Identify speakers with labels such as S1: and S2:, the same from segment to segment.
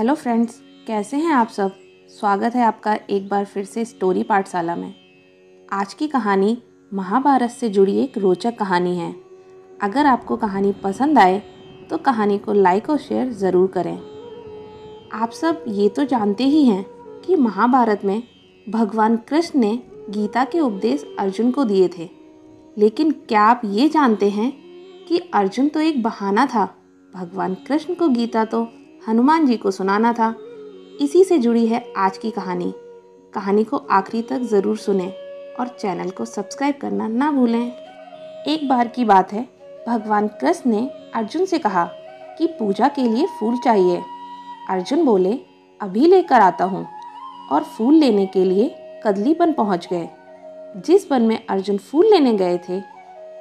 S1: Hello friends, कैसे हैं आप सब। स्वागत है आपका एक बार फिर से स्टोरी पाठशाला में। आज की कहानी महाभारत से जुड़ी एक रोचक कहानी है। अगर आपको कहानी पसंद आए तो कहानी को लाइक और शेयर ज़रूर करें। आप सब ये तो जानते ही हैं कि महाभारत में भगवान कृष्ण ने गीता के उपदेश अर्जुन को दिए थे। लेकिन क्या आप ये जानते हैं कि अर्जुन तो एक बहाना था, भगवान कृष्ण को गीता तो हनुमान जी को सुनाना था। इसी से जुड़ी है आज की कहानी। कहानी को आखिरी तक ज़रूर सुनें और चैनल को सब्सक्राइब करना ना भूलें। एक बार की बात है, भगवान कृष्ण ने अर्जुन से कहा कि पूजा के लिए फूल चाहिए। अर्जुन बोले, अभी लेकर आता हूँ, और फूल लेने के लिए कदलीबन पहुँच गए। जिस वन में अर्जुन फूल लेने गए थे,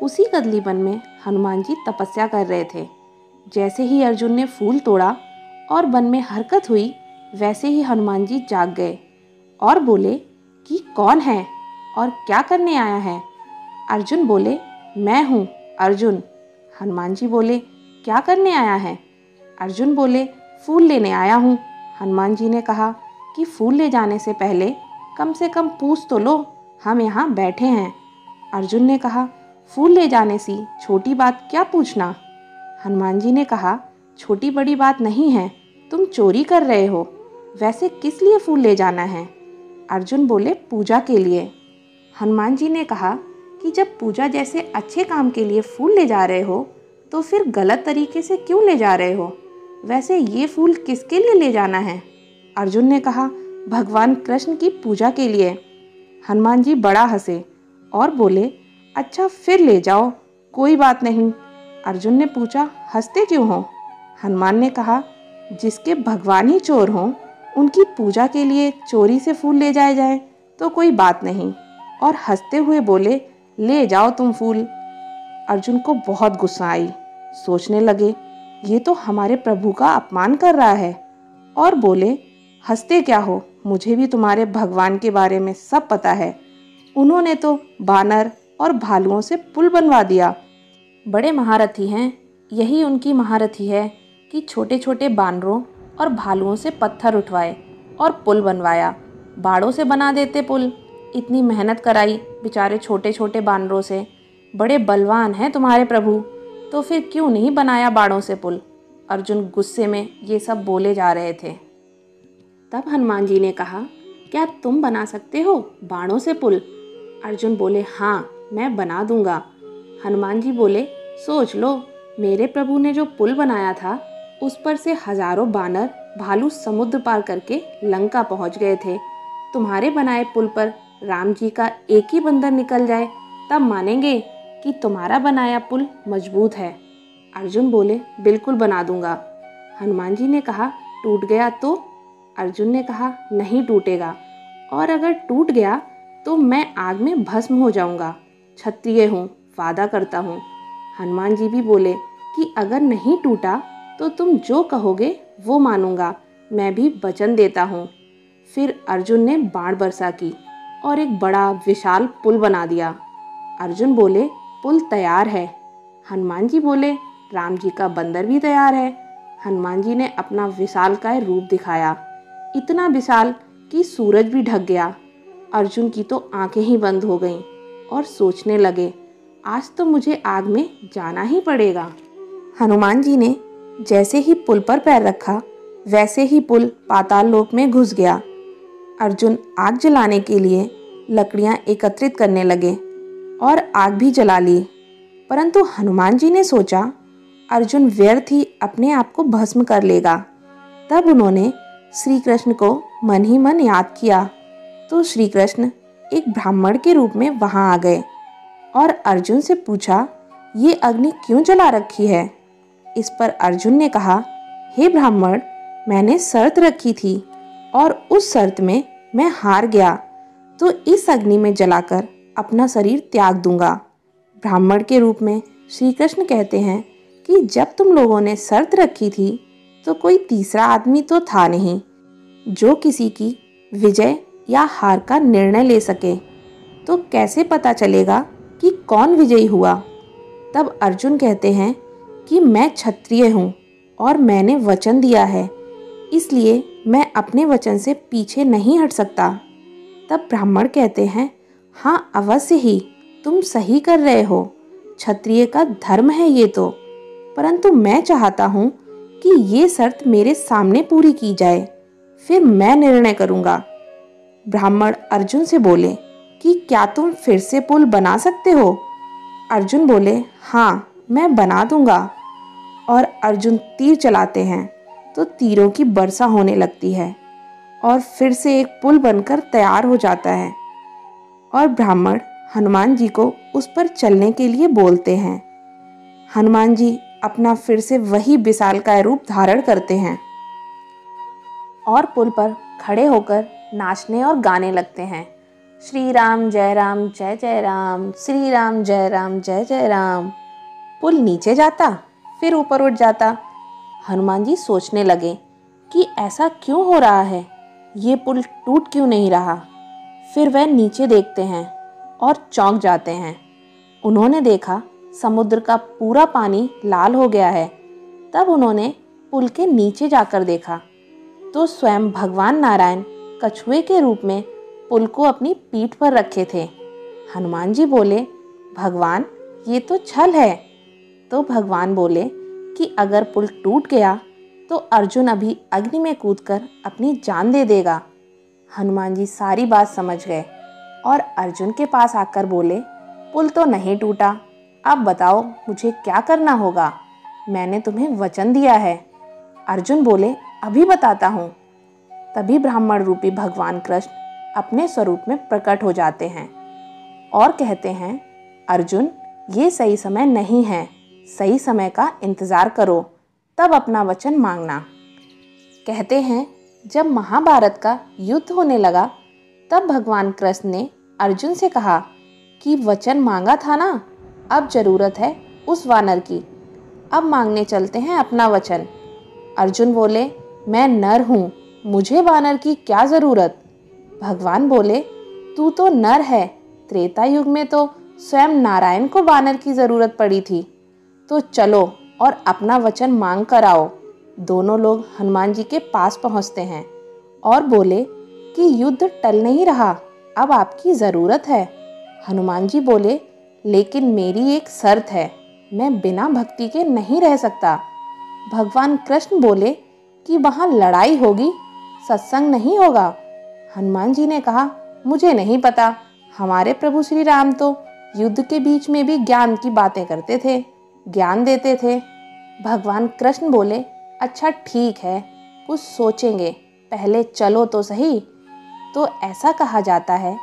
S1: उसी कदलीबन में हनुमान जी तपस्या कर रहे थे। जैसे ही अर्जुन ने फूल तोड़ा और वन में हरकत हुई, वैसे ही हनुमान जी जाग गए और बोले कि कौन है और क्या करने आया है। अर्जुन बोले, मैं हूँ अर्जुन। हनुमान जी बोले, क्या करने आया है। अर्जुन बोले, फूल लेने आया हूँ। हनुमान जी ने कहा कि फूल ले जाने से पहले कम से कम पूछ तो लो, हम यहाँ बैठे हैं। अर्जुन ने कहा, फूल ले जाने सी छोटी बात क्या पूछना। हनुमान जी ने कहा, छोटी बड़ी बात नहीं है, तुम चोरी कर रहे हो। वैसे किस लिए फूल ले जाना है। अर्जुन बोले, पूजा के लिए। हनुमान जी ने कहा कि जब पूजा जैसे अच्छे काम के लिए फूल ले जा रहे हो, तो फिर गलत तरीके से क्यों ले जा रहे हो। वैसे ये फूल किसके लिए ले जाना है। अर्जुन ने कहा, भगवान कृष्ण की पूजा के लिए। हनुमान जी बड़ा हंसे और बोले, अच्छा फिर ले जाओ, कोई बात नहीं। अर्जुन ने पूछा, हंसते क्यों हो। हनुमान ने कहा, जिसके भगवान ही चोर हों, उनकी पूजा के लिए चोरी से फूल ले जाए जाए तो कोई बात नहीं। और हंसते हुए बोले, ले जाओ तुम फूल। अर्जुन को बहुत गुस्सा आई। सोचने लगे, ये तो हमारे प्रभु का अपमान कर रहा है। और बोले, हंसते क्या हो, मुझे भी तुम्हारे भगवान के बारे में सब पता है। उन्होंने तो बानर और भालुओं से पुल बनवा दिया। बड़े महारथी हैं। यही उनकी महारथी है कि छोटे छोटे बानरों और भालुओं से पत्थर उठवाए और पुल बनवाया। बाड़ों से बना देते पुल। इतनी मेहनत कराई बेचारे छोटे छोटे बानरों से। बड़े बलवान हैं तुम्हारे प्रभु, तो फिर क्यों नहीं बनाया बाड़ों से पुल। अर्जुन गुस्से में ये सब बोले जा रहे थे। तब हनुमान जी ने कहा, क्या तुम बना सकते हो बाड़ों से पुल। अर्जुन बोले, हाँ मैं बना दूंगा। हनुमान जी बोले, सोच लो, मेरे प्रभु ने जो पुल बनाया था, उस पर से हजारों बानर भालू समुद्र पार करके लंका पहुंच गए थे। तुम्हारे बनाए पुल पर राम जी का एक ही बंदर निकल जाए, तब मानेंगे कि तुम्हारा बनाया पुल मजबूत है। अर्जुन बोले, बिल्कुल बना दूंगा। हनुमान जी ने कहा, टूट गया तो। अर्जुन ने कहा, नहीं टूटेगा, और अगर टूट गया तो मैं आग में भस्म हो जाऊंगा। क्षत्रिय हूँ, वादा करता हूँ। हनुमान जी भी बोले कि अगर नहीं टूटा तो तुम जो कहोगे वो मानूंगा, मैं भी वचन देता हूँ। फिर अर्जुन ने बाण वर्षा की और एक बड़ा विशाल पुल बना दिया। अर्जुन बोले, पुल तैयार है। हनुमान जी बोले, राम जी का बंदर भी तैयार है। हनुमान जी ने अपना विशालकाय रूप दिखाया, इतना विशाल कि सूरज भी ढक गया। अर्जुन की तो आंखें ही बंद हो गईं और सोचने लगे, आज तो मुझे आग में जाना ही पड़ेगा। हनुमान जी ने जैसे ही पुल पर पैर रखा, वैसे ही पुल पाताल लोक में घुस गया। अर्जुन आग जलाने के लिए लकड़ियां एकत्रित करने लगे और आग भी जला ली। परंतु हनुमान जी ने सोचा, अर्जुन व्यर्थ ही अपने आप को भस्म कर लेगा। तब उन्होंने श्री कृष्ण को मन ही मन याद किया। तो श्री कृष्ण एक ब्राह्मण के रूप में वहां आ गए और अर्जुन से पूछा, ये अग्नि क्यों जला रखी है। इस पर अर्जुन ने कहा, हे ब्राह्मण, मैंने शर्त रखी थी और उस शर्त में मैं हार गया, तो इस अग्नि में जलाकर अपना शरीर त्याग दूंगा। ब्राह्मण के रूप में श्री कृष्ण कहते हैं कि जब तुम लोगों ने शर्त रखी थी तो कोई तीसरा आदमी तो था नहीं जो किसी की विजय या हार का निर्णय ले सके, तो कैसे पता चलेगा कि कौन विजयी हुआ। तब अर्जुन कहते हैं कि मैं क्षत्रिय हूँ और मैंने वचन दिया है इसलिए मैं अपने वचन से पीछे नहीं हट सकता। तब ब्राह्मण कहते हैं, हाँ अवश्य ही, तुम सही कर रहे हो, क्षत्रिय का धर्म है ये तो, परंतु मैं चाहता हूँ कि ये शर्त मेरे सामने पूरी की जाए, फिर मैं निर्णय करूँगा। ब्राह्मण अर्जुन से बोले कि क्या तुम फिर से पुल बना सकते हो? अर्जुन बोले, हाँ मैं बना दूंगा। और अर्जुन तीर चलाते हैं तो तीरों की वर्षा होने लगती है और फिर से एक पुल बनकर तैयार हो जाता है। और ब्राह्मण हनुमान जी को उस पर चलने के लिए बोलते हैं। हनुमान जी अपना फिर से वही विशालकाय रूप धारण करते हैं और पुल पर खड़े होकर नाचने और गाने लगते हैं। श्री राम जय राम, श्री राम जय जय राम। पुल नीचे जाता, फिर ऊपर उठ जाता। हनुमान जी सोचने लगे कि ऐसा क्यों हो रहा है, ये पुल टूट क्यों नहीं रहा। फिर वह नीचे देखते हैं और चौंक जाते हैं। उन्होंने देखा समुद्र का पूरा पानी लाल हो गया है। तब उन्होंने पुल के नीचे जाकर देखा तो स्वयं भगवान नारायण कछुए के रूप में पुल को अपनी पीठ पर रखे थे। हनुमान जी बोले, भगवान ये तो छल है। तो भगवान बोले कि अगर पुल टूट गया तो अर्जुन अभी अग्नि में कूदकर अपनी जान दे देगा। हनुमान जी सारी बात समझ गए और अर्जुन के पास आकर बोले, पुल तो नहीं टूटा, अब बताओ मुझे क्या करना होगा, मैंने तुम्हें वचन दिया है। अर्जुन बोले, अभी बताता हूँ। तभी ब्राह्मण रूपी भगवान कृष्ण अपने स्वरूप में प्रकट हो जाते हैं और कहते हैं, अर्जुन ये सही समय नहीं है, सही समय का इंतज़ार करो, तब अपना वचन मांगना। कहते हैं जब महाभारत का युद्ध होने लगा तब भगवान कृष्ण ने अर्जुन से कहा कि वचन मांगा था ना, अब ज़रूरत है उस वानर की, अब मांगने चलते हैं अपना वचन। अर्जुन बोले, मैं नर हूँ, मुझे वानर की क्या ज़रूरत। भगवान बोले, तू तो नर है, त्रेता युग में तो स्वयं नारायण को वानर की ज़रूरत पड़ी थी, तो चलो और अपना वचन मांग कर आओ। दोनों लोग हनुमान जी के पास पहुँचते हैं और बोले कि युद्ध टल नहीं रहा, अब आपकी ज़रूरत है। हनुमान जी बोले, लेकिन मेरी एक शर्त है, मैं बिना भक्ति के नहीं रह सकता। भगवान कृष्ण बोले कि वहाँ लड़ाई होगी, सत्संग नहीं होगा। हनुमान जी ने कहा, मुझे नहीं पता, हमारे प्रभु श्री राम तो युद्ध के बीच में भी ज्ञान की बातें करते थे, ज्ञान देते थे। भगवान कृष्ण बोले, अच्छा ठीक है, कुछ सोचेंगे, पहले चलो तो सही। तो ऐसा कहा जाता है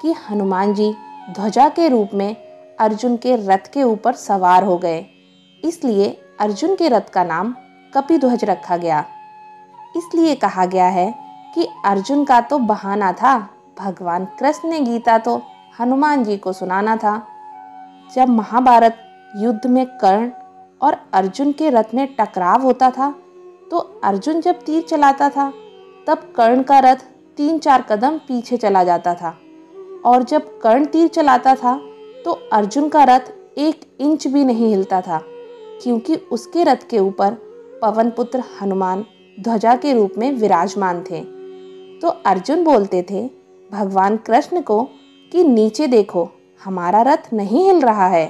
S1: कि हनुमान जी ध्वजा के रूप में अर्जुन के रथ के ऊपर सवार हो गए, इसलिए अर्जुन के रथ का नाम कपिध्वज रखा गया। इसलिए कहा गया है कि अर्जुन का तो बहाना था, भगवान कृष्ण ने गीता तो हनुमान जी को सुनाना था। जब महाभारत युद्ध में कर्ण और अर्जुन के रथ में टकराव होता था तो अर्जुन जब तीर चलाता था तब कर्ण का रथ 3-4 कदम पीछे चला जाता था, और जब कर्ण तीर चलाता था तो अर्जुन का रथ 1 इंच भी नहीं हिलता था, क्योंकि उसके रथ के ऊपर पवन पुत्र हनुमान ध्वजा के रूप में विराजमान थे। तो अर्जुन बोलते थे भगवान कृष्ण को कि नीचे देखो, हमारा रथ नहीं हिल रहा है।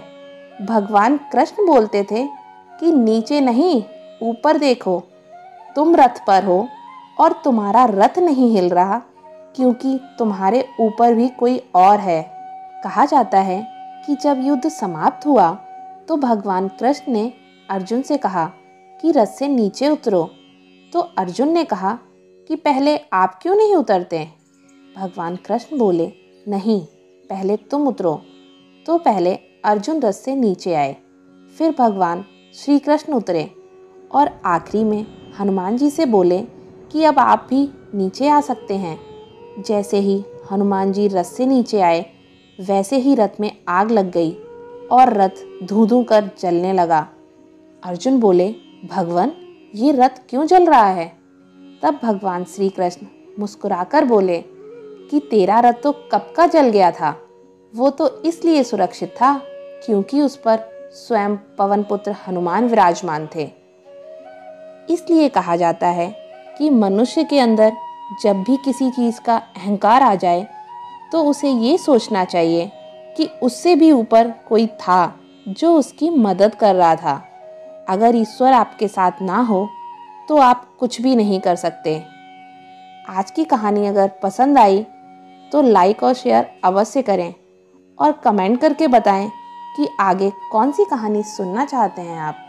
S1: भगवान कृष्ण बोलते थे कि नीचे नहीं, ऊपर देखो, तुम रथ पर हो और तुम्हारा रथ नहीं हिल रहा, क्योंकि तुम्हारे ऊपर भी कोई और है। कहा जाता है कि जब युद्ध समाप्त हुआ तो भगवान कृष्ण ने अर्जुन से कहा कि रथ से नीचे उतरो। तो अर्जुन ने कहा कि पहले आप क्यों नहीं उतरते। भगवान कृष्ण बोले, नहीं, पहले तुम उतरो। तो पहले अर्जुन रथ से नीचे आए, फिर भगवान श्री कृष्ण उतरे और आखिरी में हनुमान जी से बोले कि अब आप भी नीचे आ सकते हैं। जैसे ही हनुमान जी रथ से नीचे आए वैसे ही रथ में आग लग गई और रथ धूं धूं कर जलने लगा। अर्जुन बोले, भगवान ये रथ क्यों जल रहा है। तब भगवान श्री कृष्ण मुस्कुराकर बोले कि तेरा रथ तो कब का जल गया था, वो तो इसलिए सुरक्षित था क्योंकि उस पर स्वयं पवन पुत्र हनुमान विराजमान थे। इसलिए कहा जाता है कि मनुष्य के अंदर जब भी किसी चीज़ का अहंकार आ जाए तो उसे ये सोचना चाहिए कि उससे भी ऊपर कोई था जो उसकी मदद कर रहा था। अगर ईश्वर आपके साथ ना हो तो आप कुछ भी नहीं कर सकते। आज की कहानी अगर पसंद आई तो लाइक और शेयर अवश्य करें और कमेंट करके बताएं कि आगे कौन सी कहानी सुनना चाहते हैं आप।